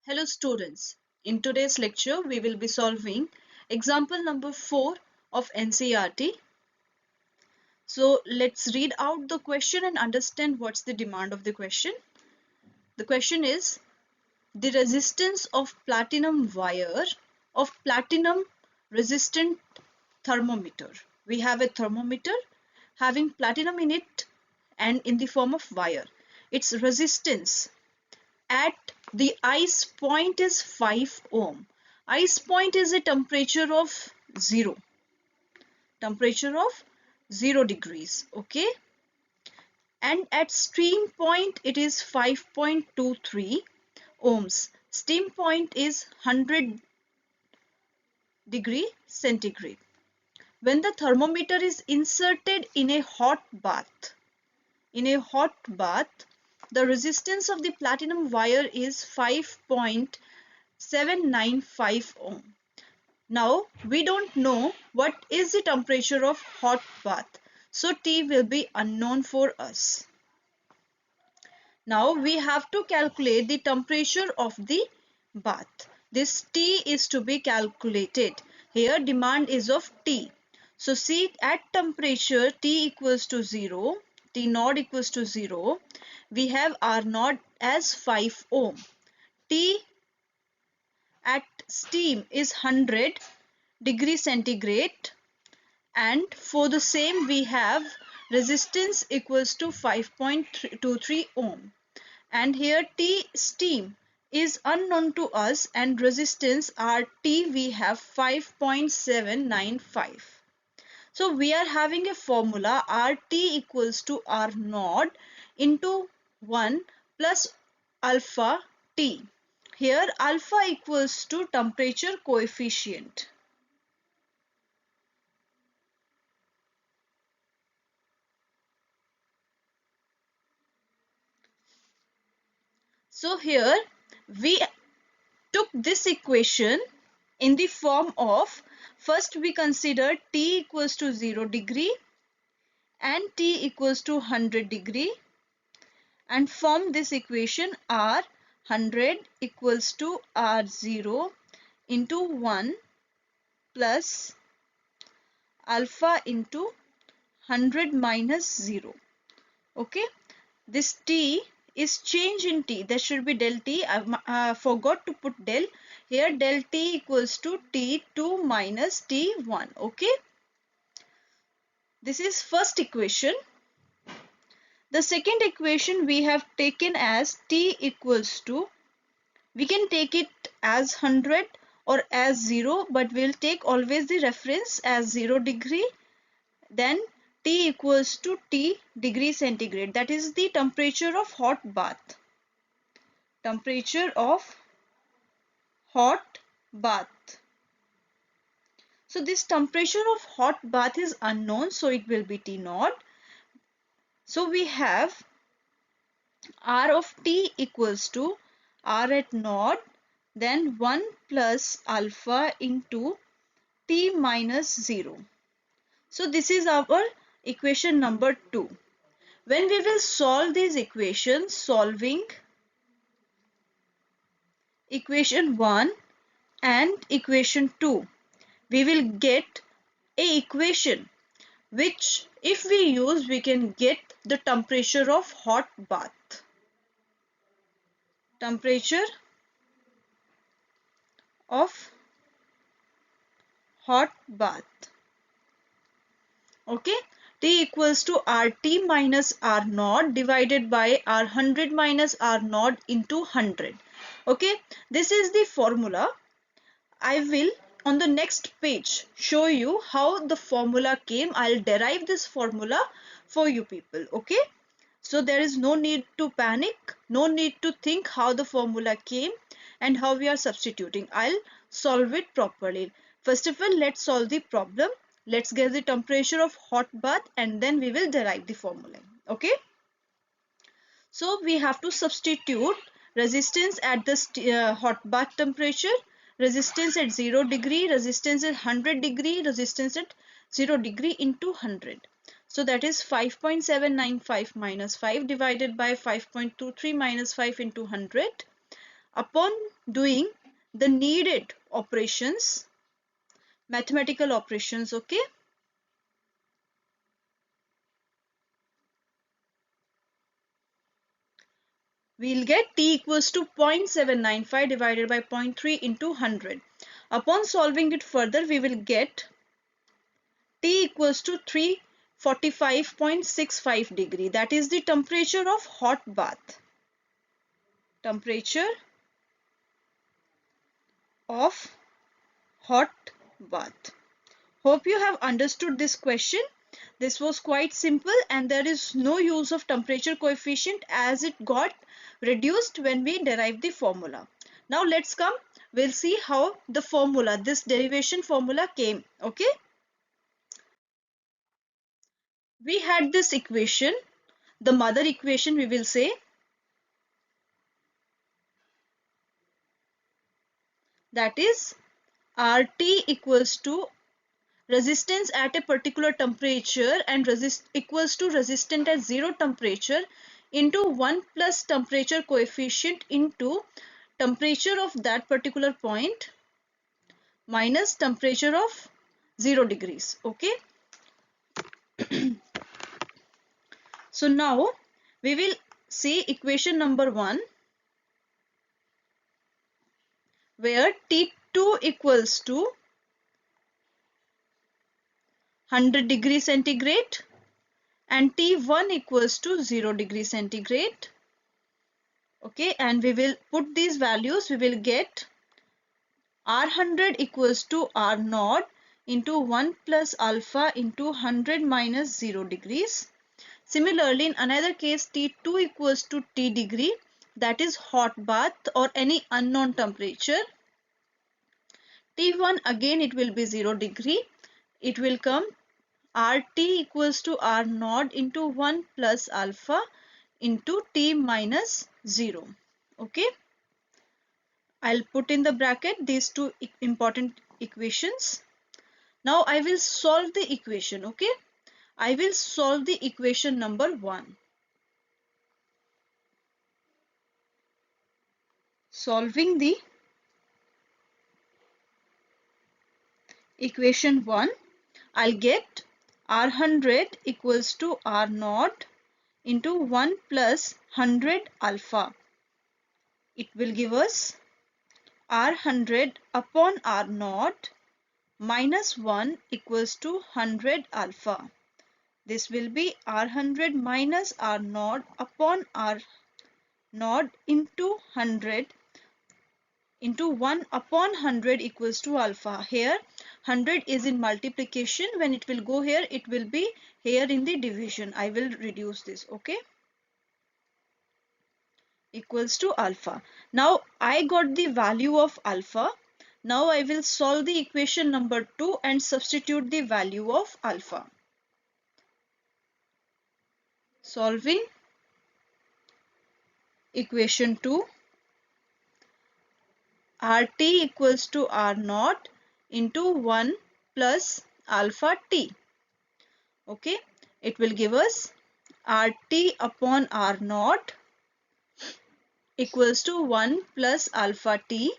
Hello students, in today's lecture we will be solving example number 4 of NCERT. So let's read out the question and understand what's the demand of the question. The question is the resistance of platinum wire of platinum resistant thermometer. We have a thermometer having platinum in it and in the form of wire. Its resistance at the ice point is 5 ohm. Ice point is a temperature of 0. Temperature of 0 degrees. Okay. And at steam point it is 5.23 ohms. Steam point is 100 degree centigrade. When the thermometer is inserted in a hot bath, the resistance of the platinum wire is 5.795 ohm. Now we don't know what is the temperature of hot bath, so T will be unknown for us. Now we have to calculate the temperature of the bath. This T is to be calculated. Here demand is of T. So see, at temperature T equals to 0, T naught equals to 0, we have R naught as 5 ohm. T at steam is 100 degree centigrade, and for the same we have resistance equals to 5.23 ohm, and here T steam is unknown to us and resistance RT we have 5.795. So we are having a formula RT equals to R naught into 1 plus alpha T. Here alpha equals to temperature coefficient. So here we took this equation in the form of, first we consider T equals to 0 degree and T equals to 100 degree, and from this equation R 100 equals to R0 into 1 plus alpha into 100 minus 0. Okay, this T is change in T. There should be del T. I forgot to put del. Here del T equals to T2 minus T1. Okay. This is first equation. The second equation we have taken as T equals to, we can take it as 100 or as 0, but we'll take always the reference as 0 degree. Then T equals to T degree centigrade. That is the temperature of hot bath. Temperature of hot bath. So this temperature of hot bath is unknown, so it will be T naught. So we have R of T equals to R at naught, then 1 plus alpha into T minus 0. So this is our equation number 2. When we will solve these equations, solving equation 1 and equation 2, we will get a equation which if we use, we can get the temperature of hot bath. Temperature of hot bath. Okay, T equals to RT minus R naught divided by R100 minus R naught into 100. Okay, this is the formula. I will on the next page show you how the formula came. I'll derive this formula for you people. Okay, so there is no need to panic, no need to think how the formula came and how we are substituting. I'll solve it properly. First of all, let's solve the problem. Let's get the temperature of hot bath and then we will derive the formula. Okay, so we have to substitute resistance at the hot bath temperature, resistance at 0 degree, resistance at 100 degree, resistance at 0 degree into 100. So that is 5.795 minus 5 divided by 5.23 minus 5 into 100 upon doing the needed operations, mathematical operations. Okay, we'll get T equals to 0.795 divided by 0.3 into 100. Upon solving it further, we will get T equals to 345.65 degree. That is the temperature of hot bath. Temperature of hot bath. Hope you have understood this question. This was quite simple and there is no use of temperature coefficient as it got reduced when we derived the formula. Now let's come, we'll see how the formula, this derivation formula came. Okay, we had this equation, the mother equation we will say, that is RT equals to resistance at a particular temperature and equals to resistance at 0 temperature into 1 plus temperature coefficient into temperature of that particular point minus temperature of 0 degrees. Okay, so now we will see equation number 1 where T2 equals to 100 degree centigrade and T1 equals to 0 degree centigrade. Okay, and we will put these values, we will get R100 equals to R0 into 1 plus alpha into 100 minus 0 degrees. Similarly, in another case, T2 equals to T degree, that is hot bath or any unknown temperature. T1 again it will be 0 degree. It will come RT equals to R0 into 1 plus alpha into T minus 0. Okay, I'll put in the bracket these two important equations. Now I will solve the equation. Okay, I will solve the equation number 1. Solving the equation 1, I'll get R100 equals to R0 into 1 plus 100 alpha. It will give us R100 upon R0 minus 1 equals to 100 alpha. This will be R100 minus R0 upon R0 into 100 into 1 upon 100 equals to alpha. Here 100 is in multiplication. When it will go here, it will be here in the division. I will reduce this. Okay, equals to alpha. Now I got the value of alpha. Now I will solve the equation number 2 and substitute the value of alpha. Solving equation 2, RT equals to R0 into 1 plus alpha T. Okay, it will give us RT upon R0 equals to 1 plus alpha T.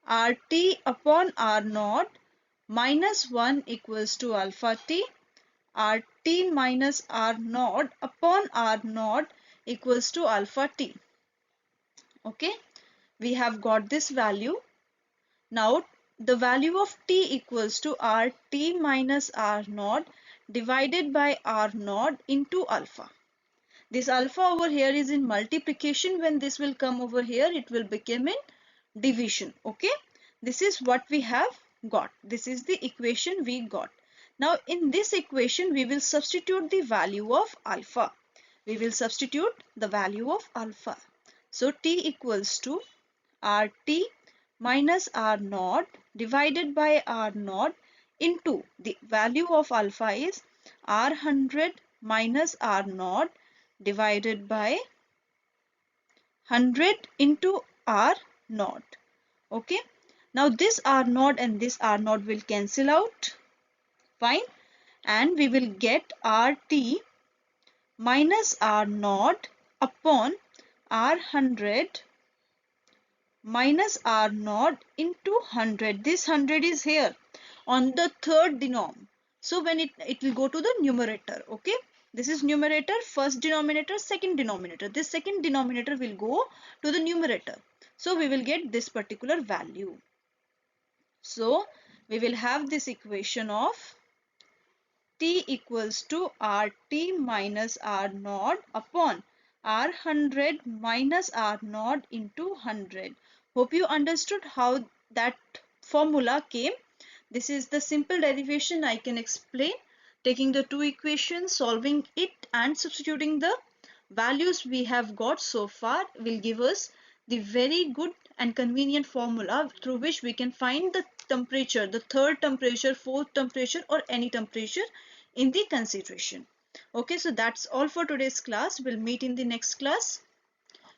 RT upon R0 minus 1 equals to alpha T. RT minus R0 upon R0 equals to alpha T. Okay, we have got this value. Now the value of T equals to RT minus R0 divided by R0 into alpha. This alpha over here is in multiplication. When this will come over here, it will become in division. Okay, this is what we have got. This is the equation we got. Now in this equation we will substitute the value of alpha. We will substitute the value of alpha. So T equals to RT minus R0 divided by R0 into the value of alpha is R100 minus R0 divided by 100 into R0. Okay, now this R0 and this R0 will cancel out. Fine, and we will get RT minus R0 upon R100 minus R naught into 100. This 100 is here on the third denom. So when it will go to the numerator. Okay, this is numerator, first denominator, second denominator. This second denominator will go to the numerator. So we will get this particular value. So we will have this equation of T equals to RT minus R naught upon R100 minus R naught into 100. Hope you understood how that formula came. This is the simple derivation I can explain. Taking the two equations, solving it and substituting the values we have got so far will give us the very good and convenient formula through which we can find the temperature, the third temperature, fourth temperature, or any temperature in the consideration. Okay, so that's all for today's class. We'll meet in the next class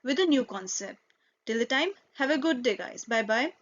with a new concept. Till the time, have a good day, guys. Bye bye.